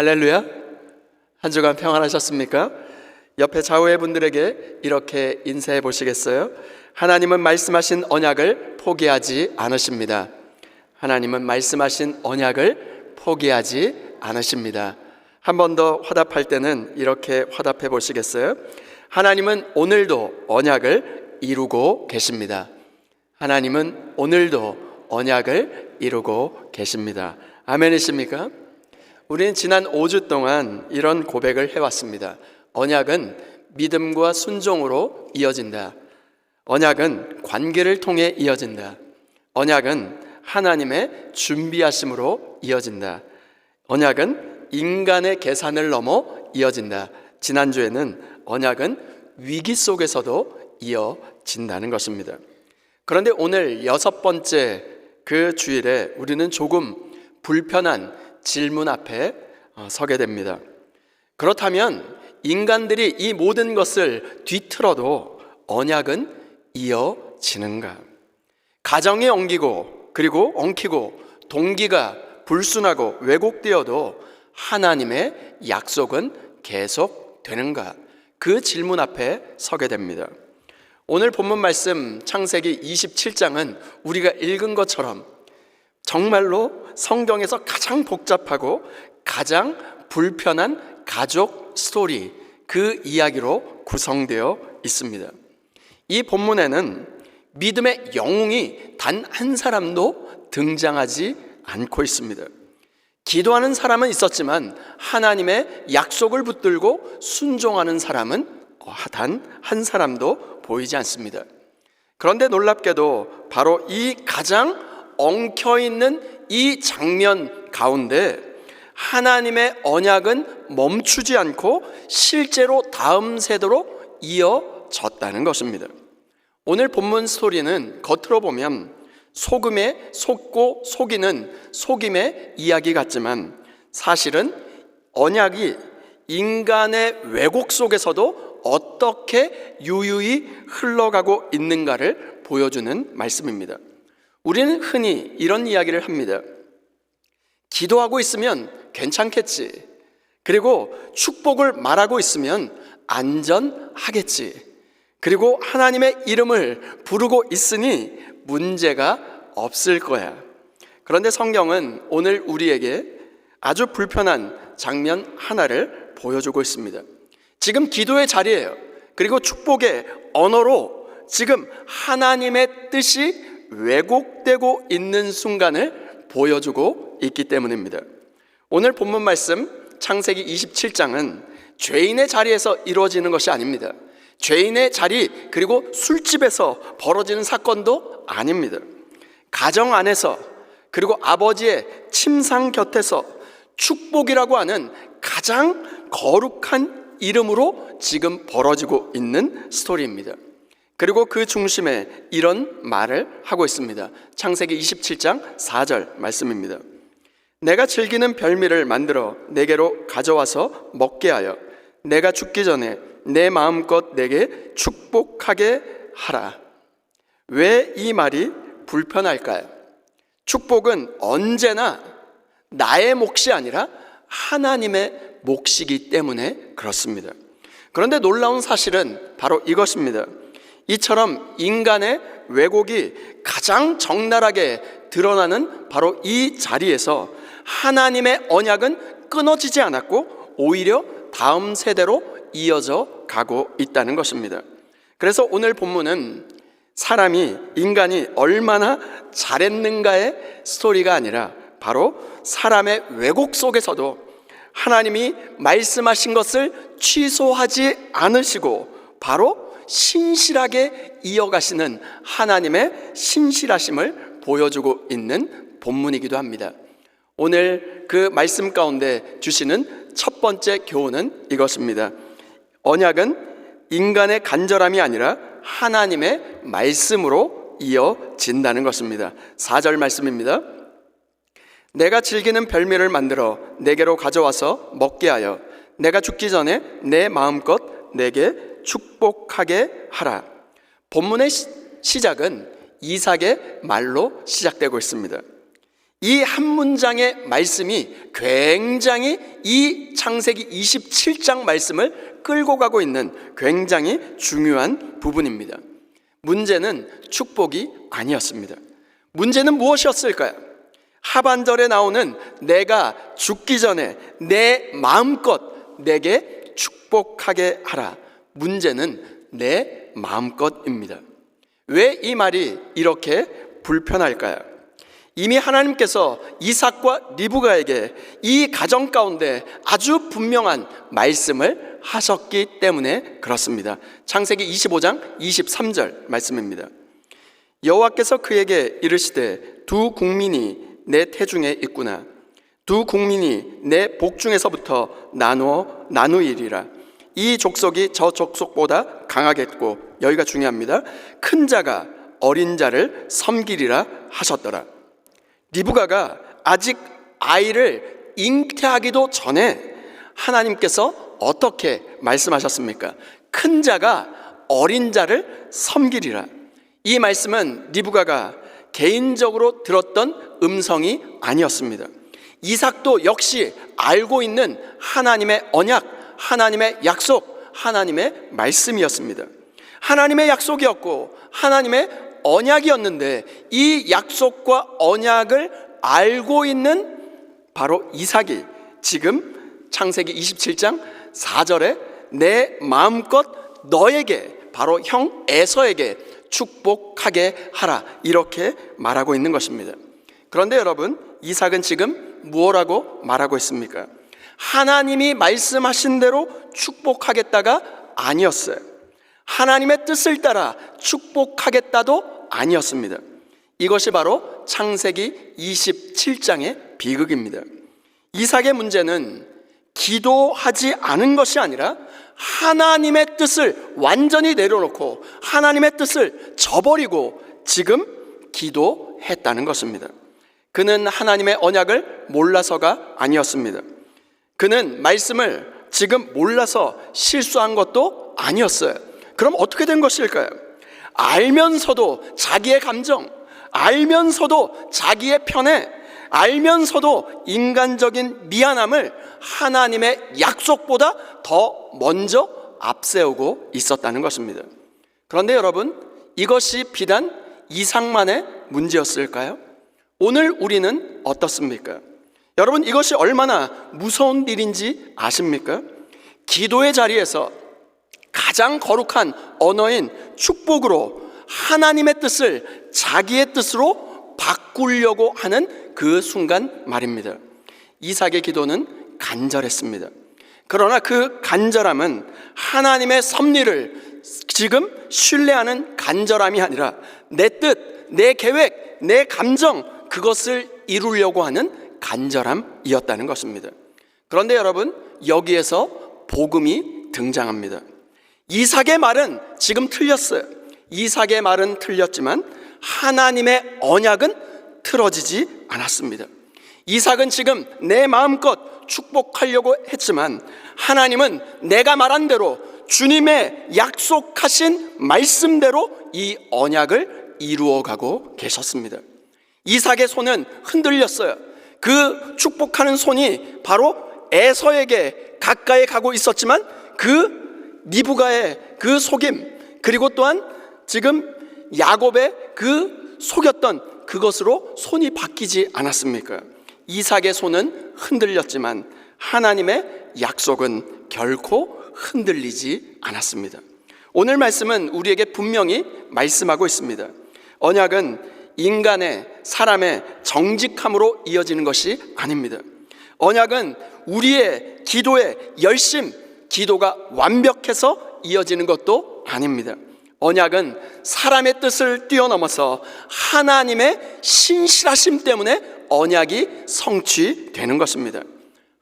할렐루야. 한 주간 평안하셨습니까? 옆에 좌우의 분들에게 이렇게 인사해 보시겠어요? 하나님은 말씀하신 언약을 포기하지 않으십니다. 하나님은 말씀하신 언약을 포기하지 않으십니다. 한 번 더 화답할 때는 이렇게 화답해 보시겠어요? 하나님은 오늘도 언약을 이루고 계십니다. 하나님은 오늘도 언약을 이루고 계십니다. 아멘이십니까? 우리는 지난 5주 동안 이런 고백을 해왔습니다. 언약은 믿음과 순종으로 이어진다. 언약은 관계를 통해 이어진다. 언약은 하나님의 준비하심으로 이어진다. 언약은 인간의 계산을 넘어 이어진다. 지난주에는 언약은 위기 속에서도 이어진다는 것입니다. 그런데 오늘 6번째 그 주일에 우리는 조금 불편한 질문 앞에 서게 됩니다. 그렇다면 인간들이 이 모든 것을 뒤틀어도 언약은 이어지는가? 가정이 엉키고 동기가 불순하고 왜곡되어도 하나님의 약속은 계속되는가? 그 질문 앞에 서게 됩니다. 오늘 본문 말씀 창세기 27장은 우리가 읽은 것처럼 정말로 성경에서 가장 복잡하고 가장 불편한 가족 스토리, 그 이야기로 구성되어 있습니다. 이 본문에는 믿음의 영웅이 단 한 사람도 등장하지 않고 있습니다. 기도하는 사람은 있었지만 하나님의 약속을 붙들고 순종하는 사람은 단 한 사람도 보이지 않습니다. 그런데 놀랍게도 바로 이 가장 엉켜있는 이 장면 가운데 하나님의 언약은 멈추지 않고 실제로 다음 세대로 이어졌다는 것입니다. 오늘 본문 스토리는 겉으로 보면 소금에 속고 속이는 속임의 이야기 같지만 사실은 언약이 인간의 왜곡 속에서도 어떻게 유유히 흘러가고 있는가를 보여주는 말씀입니다. 우리는 흔히 이런 이야기를 합니다. 기도하고 있으면 괜찮겠지. 그리고 축복을 말하고 있으면 안전하겠지. 그리고 하나님의 이름을 부르고 있으니 문제가 없을 거야. 그런데 성경은 오늘 우리에게 아주 불편한 장면 하나를 보여주고 있습니다. 지금 기도의 자리예요. 그리고 축복의 언어로 지금 하나님의 뜻이 왜곡되고 있는 순간을 보여주고 있기 때문입니다. 오늘 본문 말씀 창세기 27장은 죄인의 자리에서 이루어지는 것이 아닙니다. 죄인의 자리 그리고 술집에서 벌어지는 사건도 아닙니다. 가정 안에서 그리고 아버지의 침상 곁에서 축복이라고 하는 가장 거룩한 이름으로 지금 벌어지고 있는 스토리입니다. 그리고 그 중심에 이런 말을 하고 있습니다. 창세기 27장 4절 말씀입니다. 내가 즐기는 별미를 만들어 내게로 가져와서 먹게 하여 내가 죽기 전에 내 마음껏 내게 축복하게 하라. 왜 이 말이 불편할까요? 축복은 언제나 나의 몫이 아니라 하나님의 몫이기 때문에 그렇습니다. 그런데 놀라운 사실은 바로 이것입니다. 이처럼 인간의 왜곡이 가장 적나라하게 드러나는 바로 이 자리에서 하나님의 언약은 끊어지지 않았고 오히려 다음 세대로 이어져 가고 있다는 것입니다. 그래서 오늘 본문은 인간이 얼마나 잘했는가의 스토리가 아니라 바로 사람의 왜곡 속에서도 하나님이 말씀하신 것을 취소하지 않으시고 바로 신실하게 이어가시는 하나님의 신실하심을 보여주고 있는 본문이기도 합니다. 오늘 그 말씀 가운데 주시는 첫 번째 교훈은 이것입니다. 언약은 인간의 간절함이 아니라 하나님의 말씀으로 이어진다는 것입니다. 4절 말씀입니다. 내가 즐기는 별미를 만들어 내게로 가져와서 먹게 하여 내가 죽기 전에 내 마음껏 내게 축복하게 하라. 본문의 시작은 이삭의 말로 시작되고 있습니다. 이 한 문장의 말씀이 굉장히 이 창세기 27장 말씀을 끌고 가고 있는 굉장히 중요한 부분입니다. 문제는 축복이 아니었습니다. 문제는 무엇이었을까요? 하반절에 나오는 내가 죽기 전에 내 마음껏 내게 축복하게 하라. 문제는 내 마음껏입니다. 왜 이 말이 이렇게 불편할까요? 이미 하나님께서 이삭과 리브가에게 이 가정 가운데 아주 분명한 말씀을 하셨기 때문에 그렇습니다. 창세기 25장 23절 말씀입니다. 여호와께서 그에게 이르시되 두 국민이 내 태중에 있구나. 두 국민이 내 복중에서부터 나누이리라. 이 족속이 저 족속보다 강하겠고, 여기가 중요합니다. 큰 자가 어린 자를 섬기리라 하셨더라. 리브가가 아직 아이를 잉태하기도 전에 하나님께서 어떻게 말씀하셨습니까? 큰 자가 어린 자를 섬기리라. 이 말씀은 리브가가 개인적으로 들었던 음성이 아니었습니다. 이삭도 역시 알고 있는 하나님의 언약, 하나님의 약속, 하나님의 말씀이었습니다. 하나님의 약속이었고 하나님의 언약이었는데, 이 약속과 언약을 알고 있는 바로 이삭이 지금 창세기 27장 4절에 내 마음껏 너에게, 바로 형 에서에게 축복하게 하라, 이렇게 말하고 있는 것입니다. 그런데 여러분, 이삭은 지금 무엇라고 말하고 있습니까? 하나님이 말씀하신 대로 축복하겠다가 아니었어요. 하나님의 뜻을 따라 축복하겠다도 아니었습니다. 이것이 바로 창세기 27장의 비극입니다. 이삭의 문제는 기도하지 않은 것이 아니라 하나님의 뜻을 완전히 내려놓고 하나님의 뜻을 저버리고 지금 기도했다는 것입니다. 그는 하나님의 언약을 몰라서가 아니었습니다. 그는 말씀을 지금 몰라서 실수한 것도 아니었어요. 그럼 어떻게 된 것일까요? 알면서도 자기의 감정, 알면서도 자기의 편애, 알면서도 인간적인 미안함을 하나님의 약속보다 더 먼저 앞세우고 있었다는 것입니다. 그런데 여러분, 이것이 비단 이삭만의 문제였을까요? 오늘 우리는 어떻습니까? 여러분, 이것이 얼마나 무서운 일인지 아십니까? 기도의 자리에서 가장 거룩한 언어인 축복으로 하나님의 뜻을 자기의 뜻으로 바꾸려고 하는 그 순간 말입니다. 이삭의 기도는 간절했습니다. 그러나 그 간절함은 하나님의 섭리를 지금 신뢰하는 간절함이 아니라 내 뜻, 내 계획, 내 감정, 그것을 이루려고 하는 간절함이었다는 것입니다. 그런데 여러분, 여기에서 복음이 등장합니다. 이삭의 말은 지금 틀렸어요. 이삭의 말은 틀렸지만 하나님의 언약은 틀어지지 않았습니다. 이삭은 지금 내 마음껏 축복하려고 했지만 하나님은 내가 말한 대로 주님의 약속하신 말씀대로 이 언약을 이루어가고 계셨습니다. 이삭의 손은 흔들렸어요. 그 축복하는 손이 바로 에서에게 가까이 가고 있었지만 그 리브가의 그 속임, 그리고 또한 지금 야곱의 그 속였던 그것으로 손이 바뀌지 않았습니까? 이삭의 손은 흔들렸지만 하나님의 약속은 결코 흔들리지 않았습니다. 오늘 말씀은 우리에게 분명히 말씀하고 있습니다. 언약은 인간의, 사람의 정직함으로 이어지는 것이 아닙니다. 언약은 우리의 기도의 열심, 기도가 완벽해서 이어지는 것도 아닙니다. 언약은 사람의 뜻을 뛰어넘어서 하나님의 신실하심 때문에 언약이 성취되는 것입니다.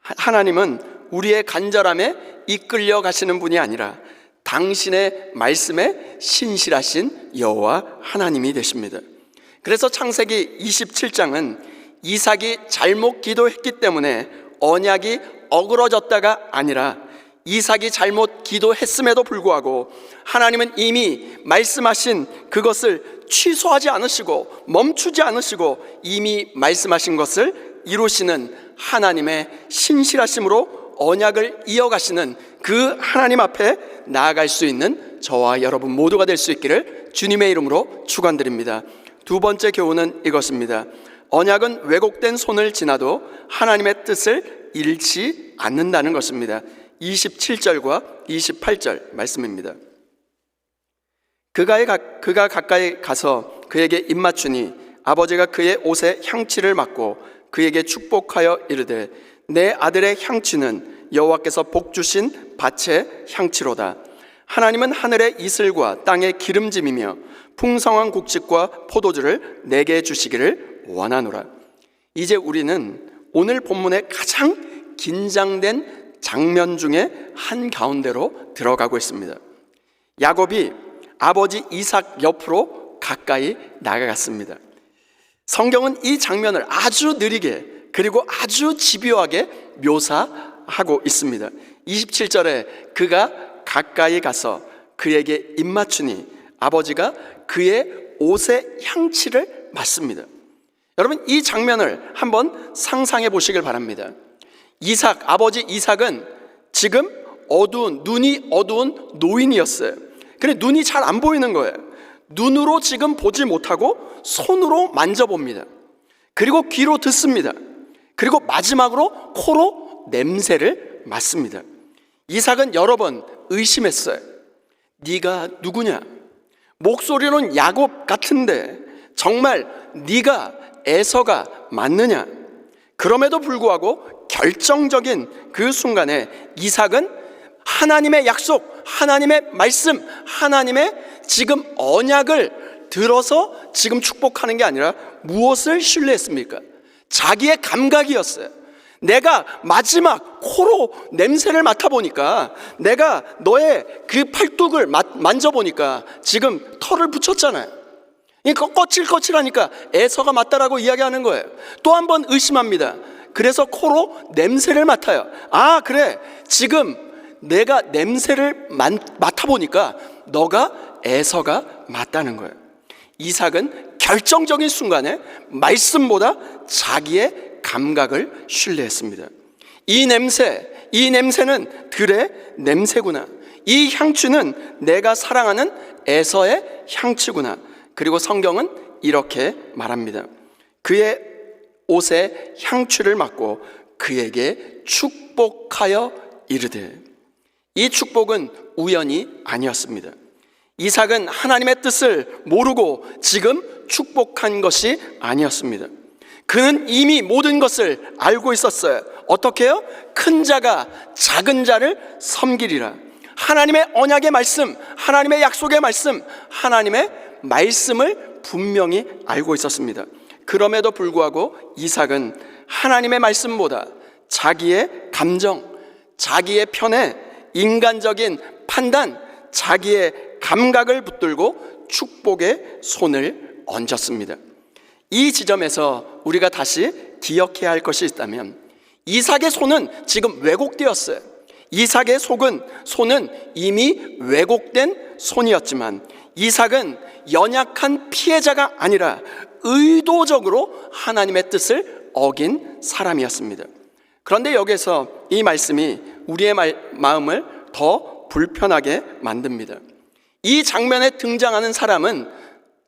하나님은 우리의 간절함에 이끌려 가시는 분이 아니라 당신의 말씀에 신실하신 여호와 하나님이 되십니다. 그래서 창세기 27장은 이삭이 잘못 기도했기 때문에 언약이 어그러졌다가 아니라 이삭이 잘못 기도했음에도 불구하고 하나님은 이미 말씀하신 그것을 취소하지 않으시고 멈추지 않으시고 이미 말씀하신 것을 이루시는 하나님의 신실하심으로 언약을 이어가시는 그 하나님 앞에 나아갈 수 있는 저와 여러분 모두가 될 수 있기를 주님의 이름으로 축원드립니다. 두 번째 교훈은 이것입니다. 언약은 왜곡된 손을 지나도 하나님의 뜻을 잃지 않는다는 것입니다. 27절과 28절 말씀입니다. 그가 가까이 가서 그에게 입맞추니 아버지가 그의 옷에 향취를 맡고 그에게 축복하여 이르되 내 아들의 향취는 여호와께서 복 주신 밭의 향취로다. 하나님은 하늘의 이슬과 땅의 기름짐이며 풍성한 곡식과 포도주를 내게 주시기를 원하노라. 이제 우리는 오늘 본문의 가장 긴장된 장면 중에 한가운데로 들어가고 있습니다. 야곱이 아버지 이삭 옆으로 가까이 나가갔습니다. 성경은 이 장면을 아주 느리게 그리고 아주 집요하게 묘사하고 있습니다. 27절에 그가 가까이 가서 그에게 입맞추니 아버지가 그의 옷의 향취를 맡습니다. 여러분, 이 장면을 한번 상상해 보시길 바랍니다. 아버지 이삭은 지금 눈이 어두운 노인이었어요. 근데 눈이 잘 안 보이는 거예요. 눈으로 지금 보지 못하고 손으로 만져봅니다. 그리고 귀로 듣습니다. 그리고 마지막으로 코로 냄새를 맡습니다. 이삭은 여러 번 의심했어요. 네가 누구냐? 목소리는 야곱 같은데 정말 네가 에서가 맞느냐? 그럼에도 불구하고 결정적인 그 순간에 이삭은 하나님의 약속, 하나님의 말씀, 하나님의 지금 언약을 들어서 지금 축복하는 게 아니라 무엇을 신뢰했습니까? 자기의 감각이었어요. 내가 마지막 코로 냄새를 맡아보니까, 내가 너의 그 팔뚝을 만져보니까 지금 털을 붙였잖아요. 거칠거칠하니까 에서가 맞다라고 이야기하는 거예요. 또 한 번 의심합니다. 그래서 코로 냄새를 맡아요. 아, 그래, 지금 내가 냄새를 맡아보니까 너가 에서가 맞다는 거예요. 이삭은 결정적인 순간에 말씀보다 자기의 감각을 신뢰했습니다. 이 냄새는 들의 냄새구나. 이 향취는 내가 사랑하는 에서의 향취구나. 그리고 성경은 이렇게 말합니다. 그의 옷에 향취를 맡고 그에게 축복하여 이르되. 이 축복은 우연이 아니었습니다. 이삭은 하나님의 뜻을 모르고 지금 축복한 것이 아니었습니다. 그는 이미 모든 것을 알고 있었어요. 어떻게 해요? 큰 자가 작은 자를 섬기리라. 하나님의 언약의 말씀, 하나님의 약속의 말씀, 하나님의 말씀을 분명히 알고 있었습니다. 그럼에도 불구하고 이삭은 하나님의 말씀보다 자기의 감정, 자기의 편애, 인간적인 판단, 자기의 감각을 붙들고 축복의 손을 얹었습니다. 이 지점에서 우리가 다시 기억해야 할 것이 있다면, 이삭의 손은 지금 왜곡되었어요. 이삭의 손은 이미 왜곡된 손이었지만 이삭은 연약한 피해자가 아니라 의도적으로 하나님의 뜻을 어긴 사람이었습니다. 그런데 여기서 이 말씀이 우리의 마음을 더 불편하게 만듭니다. 이 장면에 등장하는 사람은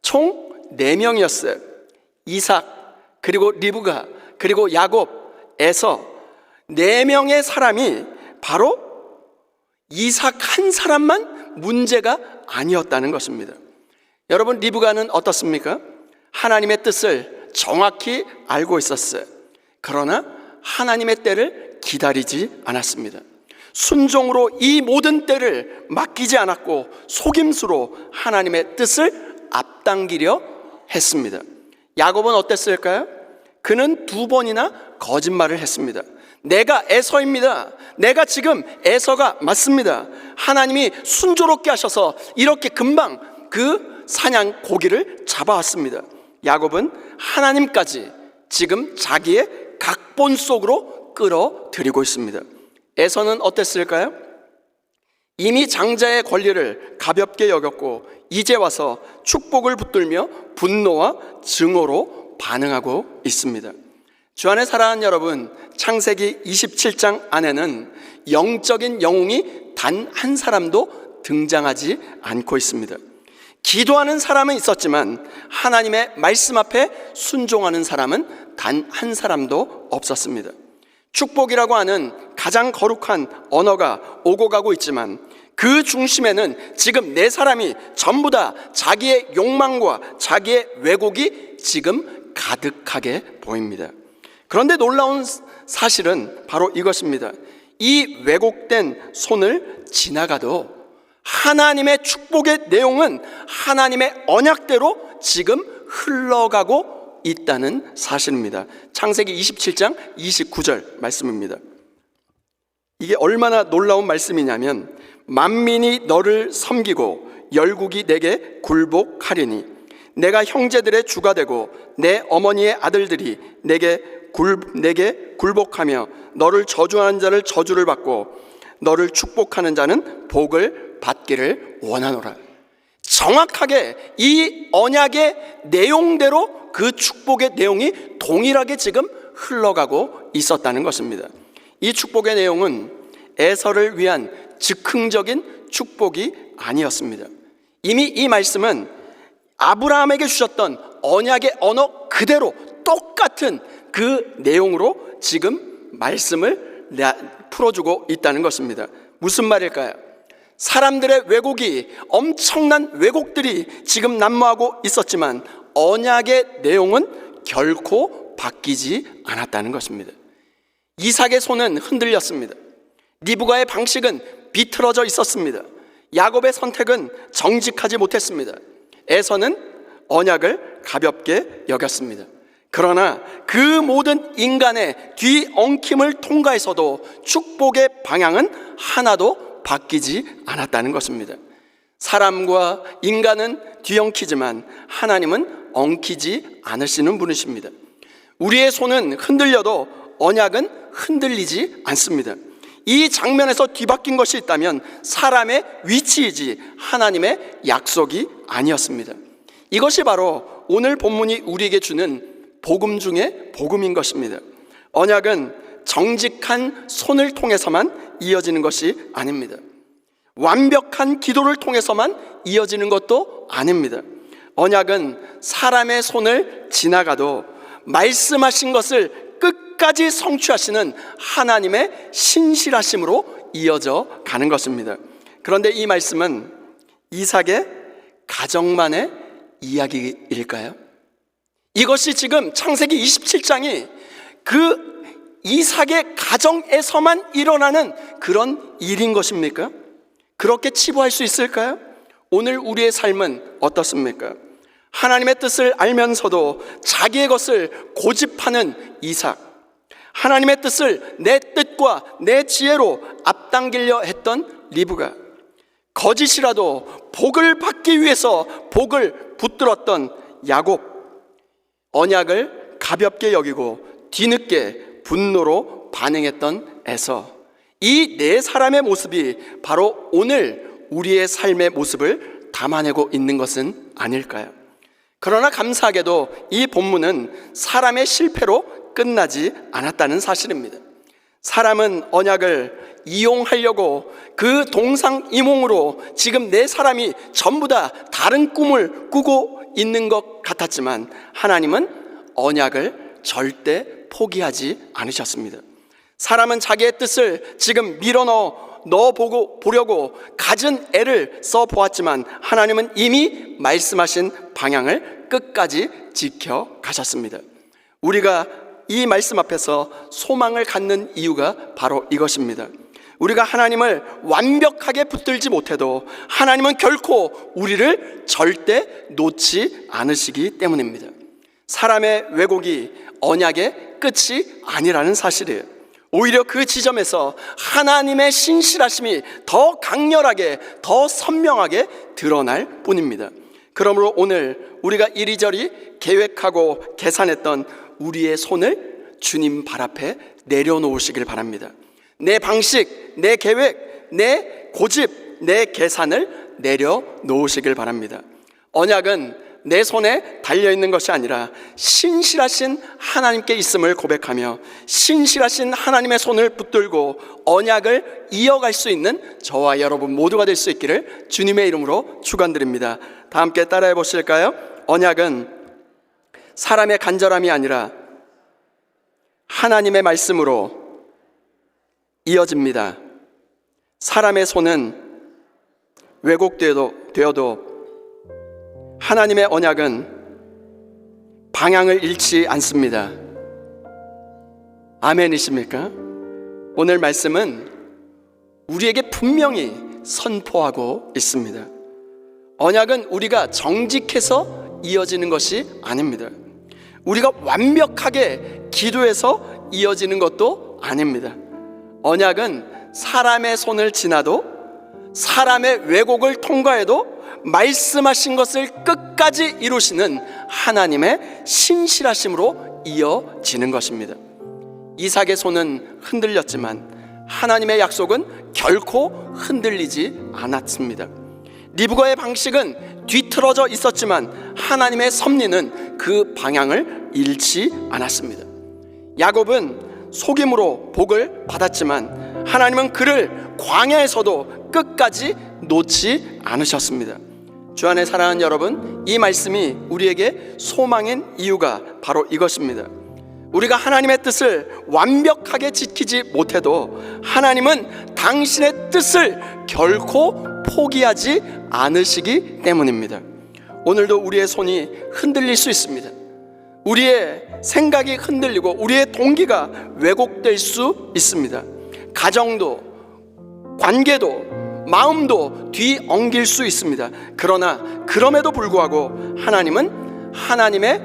총 4명이었어요. 이삭, 그리고 리브가, 그리고 야곱, 에서, 4명의 사람이 바로 이삭 한 사람만 문제가 아니었다는 것입니다. 여러분, 리브가는 어떻습니까? 하나님의 뜻을 정확히 알고 있었어요. 그러나 하나님의 때를 기다리지 않았습니다. 순종으로 이 모든 때를 맡기지 않았고 속임수로 하나님의 뜻을 앞당기려 했습니다. 야곱은 어땠을까요? 그는 2번이나 거짓말을 했습니다. 내가 에서입니다. 내가 지금 에서가 맞습니다. 하나님이 순조롭게 하셔서 이렇게 금방 그 사냥 고기를 잡아왔습니다. 야곱은 하나님까지 지금 자기의 각본 속으로 끌어들이고 있습니다. 에서는 어땠을까요? 이미 장자의 권리를 가볍게 여겼고 이제 와서 축복을 붙들며 분노와 증오로 반응하고 있습니다. 주 안에 사랑하는 여러분, 창세기 27장 안에는 영적인 영웅이 단 한 사람도 등장하지 않고 있습니다. 기도하는 사람은 있었지만 하나님의 말씀 앞에 순종하는 사람은 단 한 사람도 없었습니다. 축복이라고 하는 가장 거룩한 언어가 오고 가고 있지만 그 중심에는 지금 네 사람이 전부 다 자기의 욕망과 자기의 왜곡이 지금 가득하게 보입니다. 그런데 놀라운 사실은 바로 이것입니다. 이 왜곡된 손을 지나가도 하나님의 축복의 내용은 하나님의 언약대로 지금 흘러가고 있다는 사실입니다. 창세기 27장 29절 말씀입니다. 이게 얼마나 놀라운 말씀이냐면 만민이 너를 섬기고 열국이 내게 굴복하리니 내가 형제들의 주가 되고 내 어머니의 아들들이 내게 굴복하며 너를 저주하는 자를 저주를 받고 너를 축복하는 자는 복을 받기를 원하노라. 정확하게 이 언약의 내용대로 그 축복의 내용이 동일하게 지금 흘러가고 있었다는 것입니다. 이 축복의 내용은 에서를 위한 즉흥적인 축복이 아니었습니다. 이미 이 말씀은 아브라함에게 주셨던 언약의 언어 그대로 똑같은 그 내용으로 지금 말씀을 풀어주고 있다는 것입니다. 무슨 말일까요? 사람들의 왜곡이, 엄청난 왜곡들이 지금 난무하고 있었지만 언약의 내용은 결코 바뀌지 않았다는 것입니다. 이삭의 손은 흔들렸습니다. 리브가의 방식은 비틀어져 있었습니다. 야곱의 선택은 정직하지 못했습니다. 에서는 언약을 가볍게 여겼습니다. 그러나 그 모든 인간의 뒤엉킴을 통과해서도 축복의 방향은 하나도 바뀌지 않았다는 것입니다. 사람과 인간은 뒤엉키지만 하나님은 엉키지 않으시는 분이십니다. 우리의 손은 흔들려도 언약은 흔들리지 않습니다. 이 장면에서 뒤바뀐 것이 있다면 사람의 위치이지 하나님의 약속이 아니었습니다. 이것이 바로 오늘 본문이 우리에게 주는 복음 중에 복음인 것입니다. 언약은 정직한 손을 통해서만 이어지는 것이 아닙니다. 완벽한 기도를 통해서만 이어지는 것도 아닙니다. 언약은 사람의 손을 지나가도 말씀하신 것을 끝까지 성취하시는 하나님의 신실하심으로 이어져 가는 것입니다. 그런데 이 말씀은 이삭의 가정만의 이야기일까요? 이것이 지금 창세기 27장이 그 이삭의 가정에서만 일어나는 그런 일인 것입니까? 그렇게 치부할 수 있을까요? 오늘 우리의 삶은 어떻습니까? 하나님의 뜻을 알면서도 자기의 것을 고집하는 이삭, 하나님의 뜻을 내 뜻과 내 지혜로 앞당기려 했던 리브가, 거짓이라도 복을 받기 위해서 복을 붙들었던 야곱, 언약을 가볍게 여기고 뒤늦게 분노로 반응했던 에서, 이 네 사람의 모습이 바로 오늘 우리의 삶의 모습을 담아내고 있는 것은 아닐까요? 그러나 감사하게도 이 본문은 사람의 실패로 끝나지 않았다는 사실입니다. 사람은 언약을 이용하려고 그 동상이몽으로 지금 네 사람이 전부 다 다른 꿈을 꾸고 있는 것 같았지만 하나님은 언약을 절대 포기하지 않으셨습니다. 사람은 자기의 뜻을 지금 넣어보려고 갖은 애를 써보았지만 하나님은 이미 말씀하신 방향을 끝까지 지켜가셨습니다. 우리가 이 말씀 앞에서 소망을 갖는 이유가 바로 이것입니다. 우리가 하나님을 완벽하게 붙들지 못해도 하나님은 결코 우리를 절대 놓지 않으시기 때문입니다. 사람의 왜곡이 언약의 끝이 아니라는 사실이에요. 오히려 그 지점에서 하나님의 신실하심이 더 강렬하게, 더 선명하게 드러날 뿐입니다. 그러므로 오늘 우리가 이리저리 계획하고 계산했던 우리의 손을 주님 발 앞에 내려놓으시길 바랍니다. 내 방식, 내 계획, 내 고집, 내 계산을 내려놓으시길 바랍니다. 언약은 내 손에 달려있는 것이 아니라 신실하신 하나님께 있음을 고백하며 신실하신 하나님의 손을 붙들고 언약을 이어갈 수 있는 저와 여러분 모두가 될 수 있기를 주님의 이름으로 축원드립니다. 다 함께 따라해 보실까요? 언약은 사람의 간절함이 아니라 하나님의 말씀으로 이어집니다. 사람의 손은 왜곡되어도 하나님의 언약은 방향을 잃지 않습니다. 아멘이십니까? 오늘 말씀은 우리에게 분명히 선포하고 있습니다. 언약은 우리가 정직해서 이어지는 것이 아닙니다. 우리가 완벽하게 기도해서 이어지는 것도 아닙니다. 언약은 사람의 손을 지나도 사람의 왜곡을 통과해도 말씀하신 것을 끝까지 이루시는 하나님의 신실하심으로 이어지는 것입니다. 이삭의 손은 흔들렸지만 하나님의 약속은 결코 흔들리지 않았습니다. 리브가의 방식은 뒤틀어져 있었지만 하나님의 섭리는 그 방향을 잃지 않았습니다. 야곱은 속임으로 복을 받았지만 하나님은 그를 광야에서도 끝까지 놓지 않으셨습니다. 주 안에 사랑하는 여러분, 이 말씀이 우리에게 소망인 이유가 바로 이것입니다. 우리가 하나님의 뜻을 완벽하게 지키지 못해도 하나님은 당신의 뜻을 결코 포기하지 않으시기 때문입니다. 오늘도 우리의 손이 흔들릴 수 있습니다. 우리의 생각이 흔들리고 우리의 동기가 왜곡될 수 있습니다. 가정도, 관계도, 마음도 뒤엉길 수 있습니다. 그러나 그럼에도 불구하고 하나님은 하나님의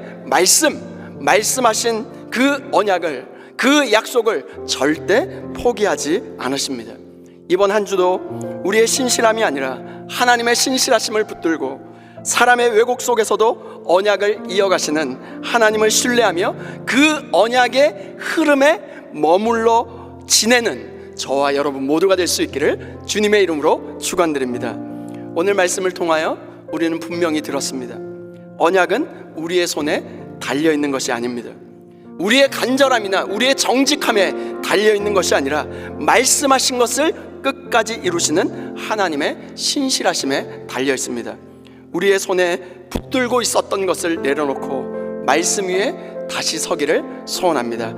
말씀하신 그 언약을, 그 약속을 절대 포기하지 않으십니다. 이번 한 주도 우리의 신실함이 아니라 하나님의 신실하심을 붙들고 사람의 왜곡 속에서도 언약을 이어가시는 하나님을 신뢰하며 그 언약의 흐름에 머물러 지내는 저와 여러분 모두가 될 수 있기를 주님의 이름으로 축원드립니다. 오늘 말씀을 통하여 우리는 분명히 들었습니다. 언약은 우리의 손에 달려있는 것이 아닙니다. 우리의 간절함이나 우리의 정직함에 달려있는 것이 아니라 말씀하신 것을 끝까지 이루시는 하나님의 신실하심에 달려있습니다. 우리의 손에 붙들고 있었던 것을 내려놓고 말씀 위에 다시 서기를 소원합니다.